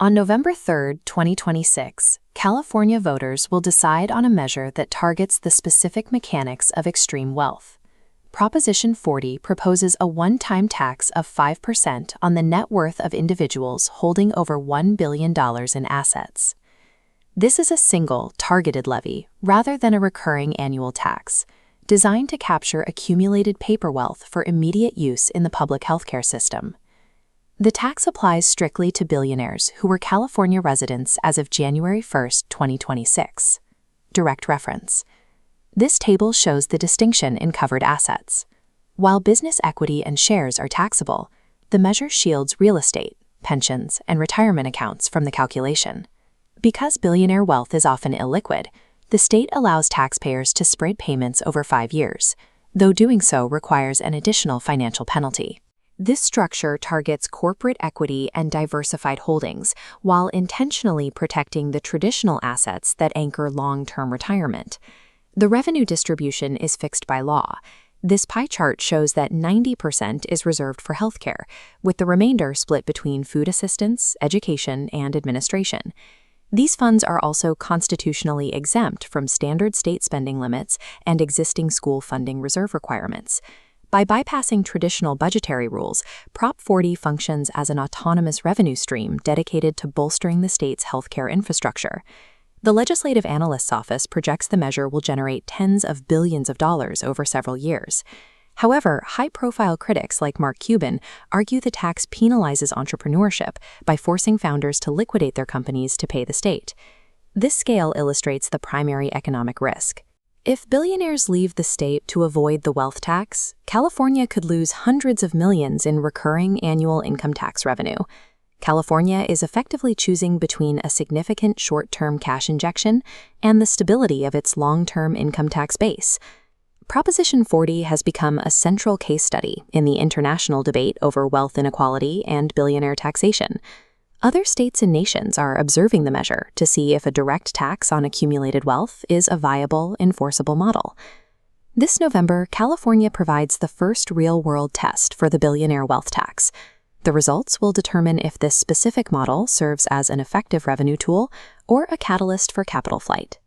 On November 3, 2026, California voters will decide on a measure that targets the specific mechanics of extreme wealth. Proposition 40 proposes a one-time tax of 5% on the net worth of individuals holding over $1 billion in assets. This is a single, targeted levy rather than a recurring annual tax, designed to capture accumulated paper wealth for immediate use in the public healthcare system. The tax applies strictly to billionaires who were California residents as of January 1, 2026. Direct reference. This table shows the distinction in covered assets. While business equity and shares are taxable, the measure shields real estate, pensions, and retirement accounts from the calculation. Because billionaire wealth is often illiquid, the state allows taxpayers to spread payments over 5 years, though doing so requires an additional financial penalty. This structure targets corporate equity and diversified holdings, while intentionally protecting the traditional assets that anchor long-term retirement. The revenue distribution is fixed by law. This pie chart shows that 90% is reserved for healthcare, with the remainder split between food assistance, education, and administration. These funds are also constitutionally exempt from standard state spending limits and existing school funding reserve requirements. By bypassing traditional budgetary rules, Prop 40 functions as an autonomous revenue stream dedicated to bolstering the state's healthcare infrastructure. The Legislative Analyst's Office projects the measure will generate tens of billions of dollars over several years. However, high-profile critics like Mark Cuban argue the tax penalizes entrepreneurship by forcing founders to liquidate their companies to pay the state. This scale illustrates the primary economic risk. If billionaires leave the state to avoid the wealth tax, California could lose hundreds of millions in recurring annual income tax revenue. California is effectively choosing between a significant short-term cash injection and the stability of its long-term income tax base. Proposition 40 has become a central case study in the international debate over wealth inequality and billionaire taxation. Other states and nations are observing the measure to see if a direct tax on accumulated wealth is a viable, enforceable model. This November, California provides the first real-world test for the billionaire wealth tax. The results will determine if this specific model serves as an effective revenue tool or a catalyst for capital flight.